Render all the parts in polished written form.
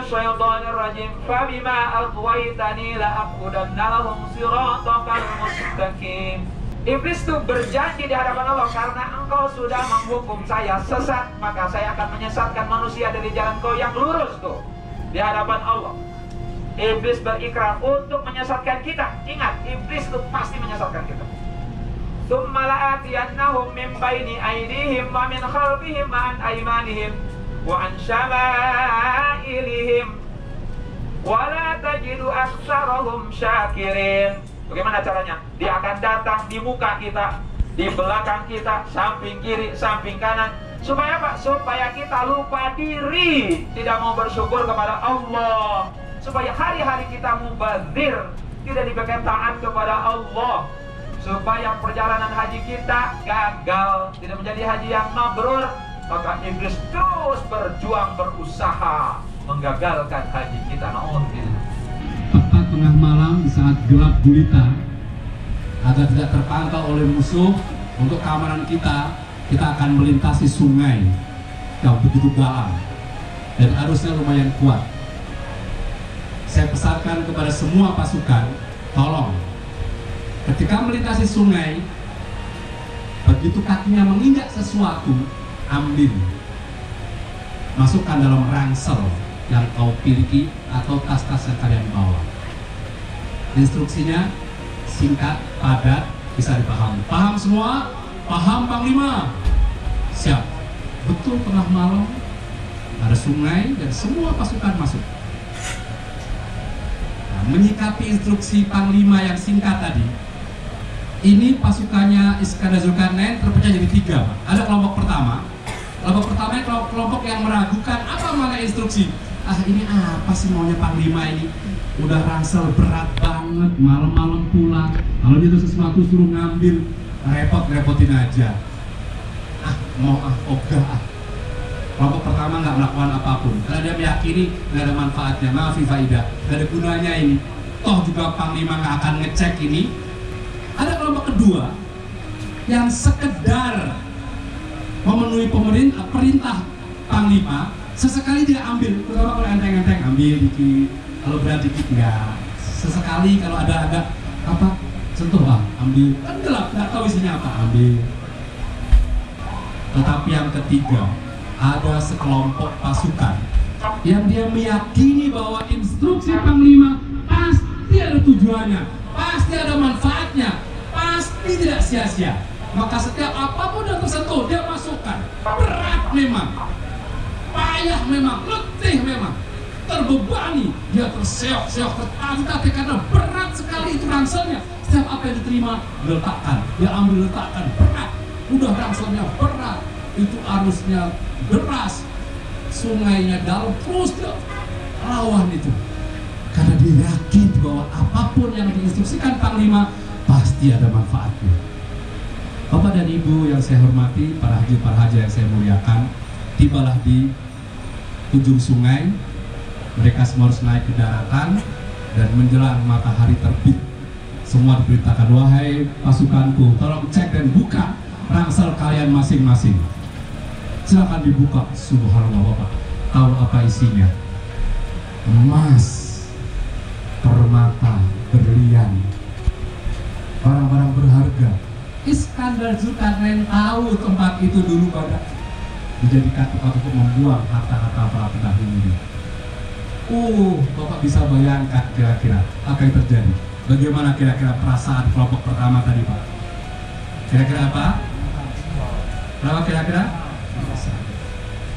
minasyaitonir rajim. Fabima aghwaytani la'aq'udanna lahum siratal mustaqim. Iblis itu berjanji di hadapan Allah, karena engkau sudah menghukum saya sesat, maka saya akan menyesatkan manusia dari jalan kau yang lurus tuh di hadapan Allah. Iblis berikrar untuk menyesatkan kita. Ingat, iblis itu pasti menyesatkan kita. Tsumma la'atiyannahum min baini aydihim wa min khalfihim wa an aymanihim wa an syama'ilihim wa la tajidu aktsarahum syakirin. Bagaimana caranya? Dia akan datang di muka kita, di belakang kita, samping kiri, samping kanan. Supaya apa? Supaya kita lupa diri, tidak mau bersyukur kepada Allah. Supaya hari-hari kita mubadzir, tidak diberikan taat kepada Allah. Supaya perjalanan haji kita gagal, tidak menjadi haji yang mabrur. Maka iblis terus berjuang, berusaha menggagalkan haji kita. Na'udzubillah. Tepat tengah malam di saat gelap gulita, agar tidak terpantau oleh musuh, untuk keamanan kita akan melintasi sungai yang begitu dalam dan arusnya lumayan kuat. Saya pesankan kepada semua pasukan, tolong ketika melintasi sungai, begitu kakinya menginjak sesuatu, ambil, masukkan dalam ransel yang kau miliki atau tas-tas yang kalian bawa. Instruksinya singkat, padat, bisa dipahami. Paham semua? Paham Panglima? Siap. Betul tengah malam, ada sungai dan semua pasukan masuk. Nah, menyikapi instruksi Panglima yang singkat tadi, ini pasukannya Iskandar Zulkarnain terpecah jadi 3. Ada kelompok pertama. Kelompok pertama kelompok yang meragukan apa makna instruksi. Ini apa sih maunya Panglima ini? Udah ransel berat banget, malam-malam pulang. Kalau dia tuh sesuatu suruh ngambil, repot-repotin aja. Ogah. Kelompok pertama nggak melakukan apapun karena dia meyakini nggak ada manfaatnya, maafi faidah, nggak ada gunanya ini. Toh juga Panglima nggak akan ngecek ini. Ada kelompok kedua yang sekedar memenuhi perintah Panglima. Sesekali dia ambil, terutama kalau enteng-enteng ambil dikit, kalau berat dikit enggak. Sesekali kalau ada agak sentuh ambil, kan gelap, nggak tahu isinya apa, ambil. Tetapi yang ketiga, ada sekelompok pasukan yang dia meyakini bahwa instruksi Panglima pasti ada tujuannya, pasti ada manfaatnya, pasti tidak sia-sia. Maka setiap apapun yang tersentuh dia masukkan. Berat memang, payah memang, letih memang, terbebani, dia terseok-seok, tertatih karena berat sekali itu ranselnya. Setiap apa yang diterima diletakkan, dia ambil letakkan, berat. Udah ranselnya berat, itu arusnya deras, sungainya dalam, terus dia lawan itu. Karena dia yakin bahwa apapun yang diinstruksikan Panglima pasti ada manfaatnya. Bapak dan Ibu yang saya hormati, para haji yang saya muliakan, tibalah di ujung sungai. Mereka semua harus naik ke daratan, dan menjelang matahari terbit semua diberitakan, wahai pasukanku, tolong cek dan buka ransel kalian masing-masing. Silakan dibuka. Subhanallah, Bapak tahu apa isinya? Emas, permata, berlian, barang-barang berharga. Iskandar Zulkarnain tahu tempat itu dulu pada dijadikan tempat untuk membuang harta-harta para pendahulunya. Bapak bisa bayangkan kira-kira apa yang terjadi. Bagaimana kira-kira perasaan kelompok pertama tadi, Pak? Kira-kira apa? Berapa kira-kira?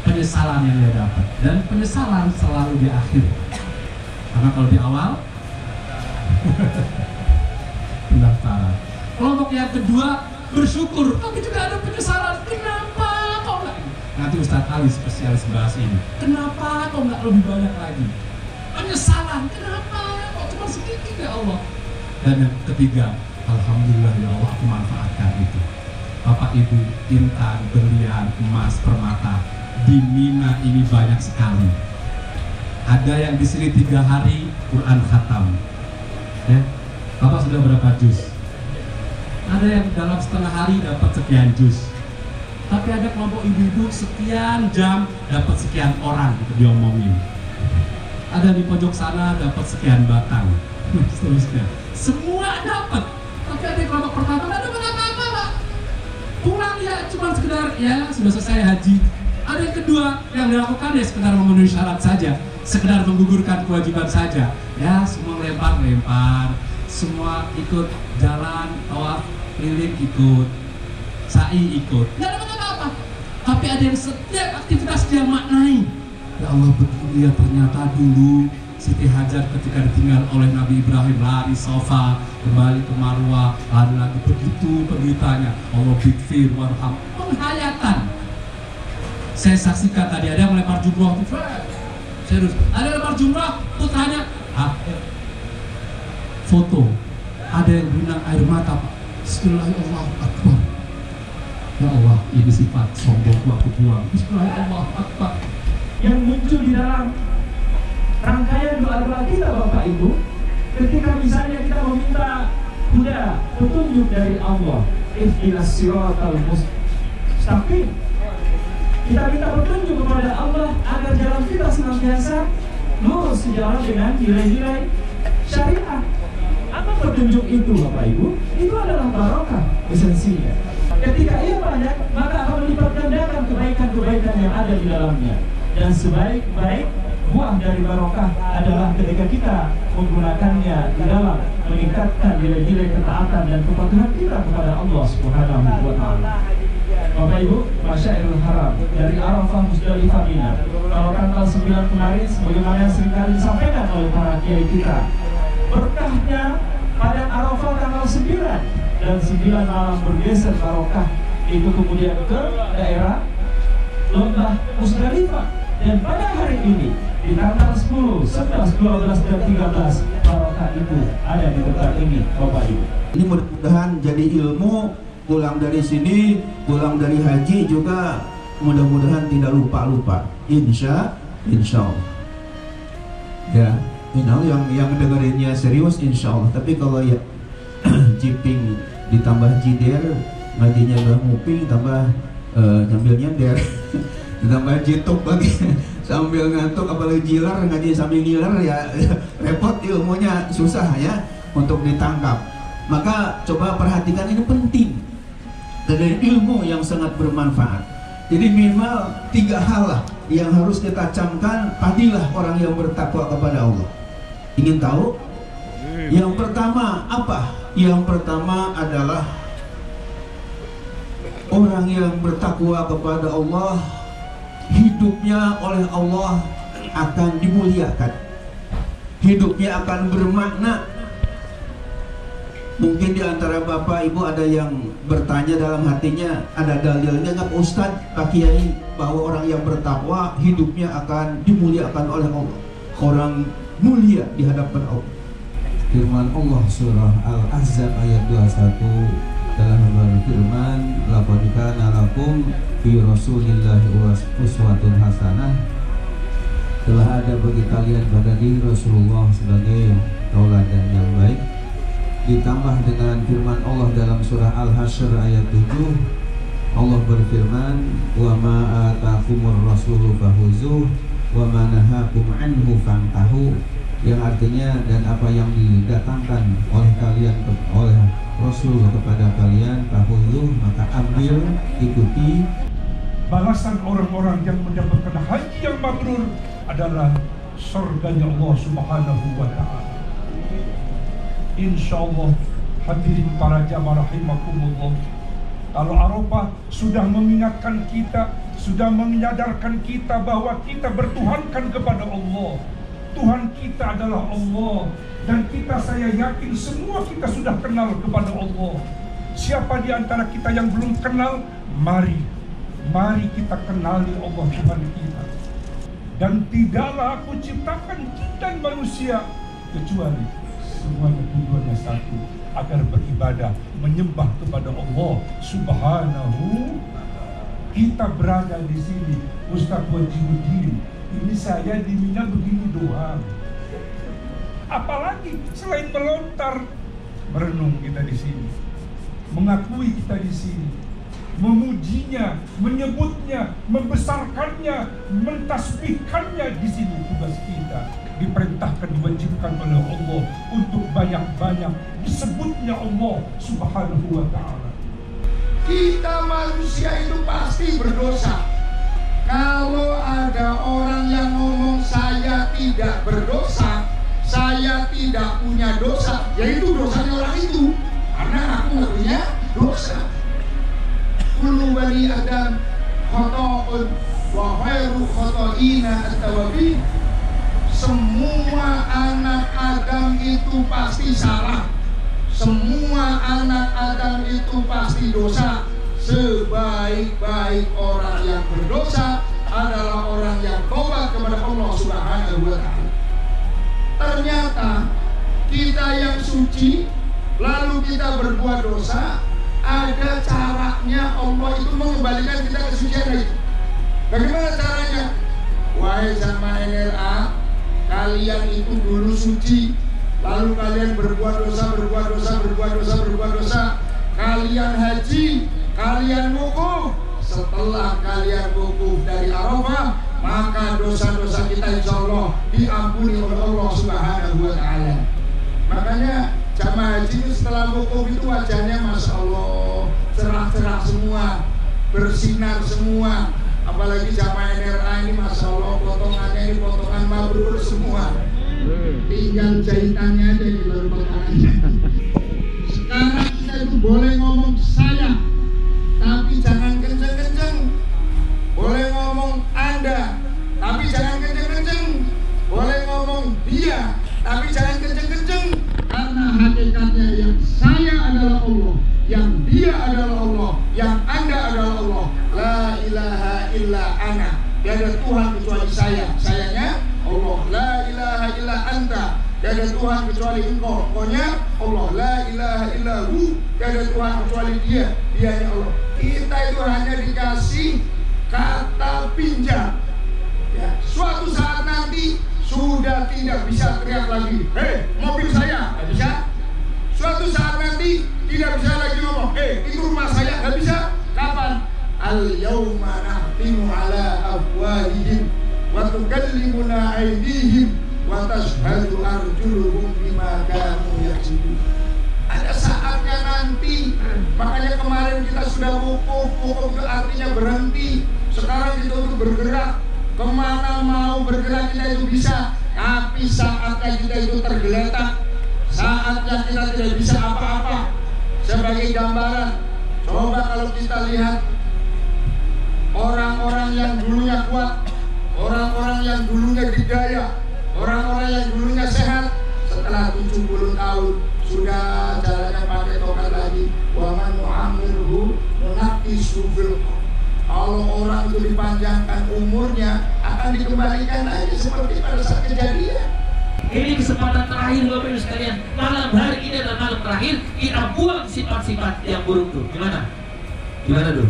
Penyesalan yang dia dapat, dan penyesalan selalu di akhir. Karena kalau di awal pendaftaran. Kelompok yang kedua bersyukur, tapi juga ada penyesalan. Kenapa kok nggak? Nanti Ustadz Ali spesialis bahas ini. Kenapa kok nggak lebih banyak lagi? Penyesalan, kenapa kok cuma sedikit ya Allah? Dan yang ketiga, alhamdulillah ya Allah, aku manfaatkan itu. Bapak Ibu, intan, berlian, emas, permata di Mina ini banyak sekali. Ada yang di sini 3 hari Quran khatam. Ya, Bapak sudah berapa juz? Ada yang dalam setengah hari dapat sekian juz. Tapi ada kelompok ibu-ibu sekian jam dapat sekian orang gitu diomongin. ada di pojok sana dapat sekian batang, seterusnya. Semua dapat, tapi ada yang kelompok pertama nggak dapat apa-apa, Pak. Pulang ya cuma sekedar ya sudah selesai haji. Ada yang kedua yang dilakukan ya sekedar memenuhi syarat saja, sekedar menggugurkan kewajiban saja. Ya semua lempar, semua ikut jalan, tawaf, keliling ikut, sa'i ikut. Nggak dapat apa-apa. Tapi ada yang setiap aktivitas dia maknai. Ya Allah, betul ya, ternyata dulu Siti Hajar ketika ditinggal oleh Nabi Ibrahim lari Safa, kembali ke Marwah, lari lagi, begitu penderitanya. Allah bikfir warham, penghayatan. Saya saksikan tadi ada yang melempar jumroh, serius. Ada yang melempar jumroh, putranya foto. Ada yang bilang air mata, Pak. Bismillahirrahmanirrahim. Ya Allah, ini sifat sombong aku buang. Bismillahirrahmanirrahim. Yang muncul di dalam rangkaian doa-doa kita, Bapak Ibu, ketika misalnya kita meminta huda, petunjuk dari Allah, ihdinas siratal mustaqim, kita minta petunjuk kepada Allah agar jalan kita senantiasa lurus sejalan dengan nilai-nilai syariat. Apa petunjuk itu, Bapak Ibu? Itu adalah barokah esensinya. Ketika ia banyak, maka akan melipat gandakan kebaikan-kebaikan yang ada di dalamnya. Dan sebaik-baik buah dari barokah adalah ketika kita menggunakannya di dalam meningkatkan nilai-nilai ketaatan dan kepatuhan kita kepada Allah Subhanahu wa Ta'ala. Bapak Ibu, Masyairul Haram dari Arafah, Musdalifah, Mina. Kalau tanggal 9 kemarin, sebagaimana yang seringkali disampaikan oleh para kiai kita, berkahnya pada Arafah tanggal 9 dan 9 malam bergeser barokah itu kemudian ke daerah Lembah Musdalifah. Dan pada hari ini di tanggal 10, 11, 12, dan 13 barokah itu ada di tempat ini, Bapak Ibu. Ini mudah-mudahan jadi ilmu, pulang dari sini, pulang dari haji juga mudah-mudahan tidak lupa-lupa. Insya Allah. Ya, yang dengerinnya serius insya Allah. Tapi kalau ya jiping ditambah jider, ngajinya udah nguping, tambah nyambil nyender, ditambah jituk lagi sambil ngantuk, apalagi jilar, ngaji sambil ngiler ya repot, ilmunya susah ya untuk ditangkap. Maka coba perhatikan, ini penting dan ilmu yang sangat bermanfaat. Jadi minimal 3 hal lah yang harus kita camkan. Padilah orang yang bertakwa kepada Allah. Ingin tahu? Yang pertama apa? Yang pertama adalah orang yang bertakwa kepada Allah, hidupnya oleh Allah akan dimuliakan, hidupnya akan bermakna. Mungkin di antara Bapak Ibu ada yang bertanya dalam hatinya, ada dalilnya nggak Ustaz, Pak Kiai, bahwa orang yang bertakwa hidupnya akan dimuliakan oleh Allah, orang mulia di hadapan Allah. Firman Allah surah Al-Ahzab ayat 21 telah berfirman, laqad kana lakum fi rasulillahi uswatun hasanah. Telah ada bagi kalian pada diri Rasulullah sebagai tauladan yang baik. Ditambah dengan firman Allah dalam surah Al-Hasyr ayat 7, Allah berfirman, wa ma atakumur rasulu fahuzuh wa ma nahakum anhu fantahu, yang artinya dan apa yang didatangkan oleh kalian oleh Rasul kepada kalian, fahuzuh, maka ambil, ikuti. Balasan orang-orang yang mendapatkan haji yang mabrur adalah surganya Allah Subhanahu wa Ta'ala. Insyaallah, hadirin para jamaah rahimakumullah, kalau Arafah sudah mengingatkan kita, sudah menyadarkan kita bahwa kita bertuhankan kepada Allah. Tuhan kita adalah Allah, dan kita, saya yakin semua kita sudah kenal kepada Allah. Siapa di antara kita yang belum kenal? Mari kita kenali Allah Tuhan kita. Dan tidaklah aku ciptakan jin dan manusia kecuali semuanya tujuannya satu, agar beribadah, menyembah kepada Allah Subhanahu. Kita berada di sini, Ustaz Wajibuddin, ini saya di Mina begini doang. Apalagi selain melontar, merenung kita di sini, mengakui kita di sini, memujinya, menyebutnya, membesarkannya, mentasbihkannya, di sini tugas kita. diperintahkan, diwajibkan oleh Allah untuk banyak-banyak disebutnya Allah Subhanahu wa ta'ala. Kita manusia itu pasti berdosa. Kalau ada orang yang ngomong saya tidak berdosa, saya tidak punya dosa, yaitu dosanya orang itu, karena aku nggak punya dosa. Kullu bani Adam khata'un wa khairu khata'ina at-tawwabin. Semua anak Adam itu pasti salah. Semua anak Adam itu pasti dosa. Sebaik-baik orang yang berdosa adalah orang yang tobat kepada Allah Subhanahu wa ta'ala. Ternyata kita yang suci lalu kita berbuat dosa, ada caranya Allah itu mengembalikan kita ke kesucian itu. Bagaimana caranya? Wahai jamaah NLA, kalian itu dulu suci, lalu kalian berbuat dosa. Kalian haji, kalian wukuf. Setelah kalian wukuf dari Arafah, maka dosa-dosa kita insya Allah diampuni oleh Allah Subhanahu wa ta'ala. Makanya jamaah haji itu setelah wukuf itu wajahnya Masya Allah cerah-cerah semua, bersinar semua. Apalagi jamaah NRA ini Masya Allah potongannya ini potongan mabrur semua. Tinggal jahitannya aja ini baru potongannya. Sekarang kita itu boleh ngomong saya, tapi jangan kenceng-kenceng. Boleh ngomong Anda, tapi jangan kenceng-kenceng. Boleh ngomong dia, tapi jangan kenceng-kenceng. Karena hakikatnya yang saya adalah Allah, yang dia adalah Allah, yang Anda adalah Allah. La ilaha illa ana. Tiada Tuhan kecuali saya, sayanya Allah. La ilaha illa anta. Tiada Tuhan kecuali engkau, engkaunya Allah. La ilaha illa hu. Tiada Tuhan kecuali dia, dianya Allah. Kita itu hanya dikasih kata pinjam. Ya, suatu saat nanti sudah tidak bisa teriak lagi, hei mobil saya, nggak bisa. Suatu saat nanti tidak bisa lagi ngomong, hei itu rumah saya, nggak bisa. Kapan? Al-yawma nahtimu ala afwahihim wa tukallimuna aydihim wa tashhadu arjuluhum bima kanu yaksibun. Ada saatnya nanti. Makanya kemarin kita sudah wukuf itu artinya berhenti. Sekarang kita untuk bergerak. Kemana mau bergerak kita itu bisa. Tapi saatnya kita itu tergeletak, saatnya kita tidak bisa apa-apa. Sebagai gambaran, coba kalau kita lihat orang-orang yang dulunya kuat, orang-orang yang dulunya didaya, orang-orang yang dulunya sehat, setelah 70 tahun sudah jalannya pakai tongkat lagi. Wa man nu'ammirhu nunaqisu fil khalq. Kalau orang itu dipanjangkan umurnya akan dikembalikan lagi seperti pada saat kejadian. Ini kesempatan terakhir Bapak Ibu sekalian. Malam hari ini adalah malam terakhir. Kita buang sifat-sifat yang buruk tuh. Gimana? Gimana tuh?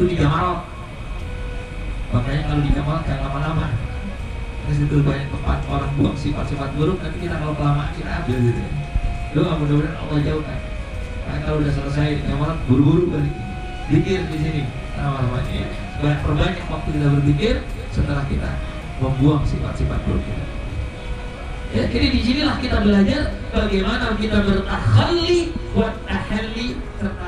Itu di Jamarot. Makanya kalau di Jamarot jangan lama-lama. Terus itu banyak tempat orang buang sifat-sifat buruk. Nanti kita kalau kelamaan kita ambil gitu. Doa mudah-mudahan Allah jauhkan. Karena kalau udah selesai di Jamarot buru-buru balik. Zikir di sini. Namanya perbanyak waktu kita berpikir setelah kita membuang sifat-sifat buruk kita. Ya, jadi disinilah kita belajar bagaimana kita bertakhalli wa tahalli serta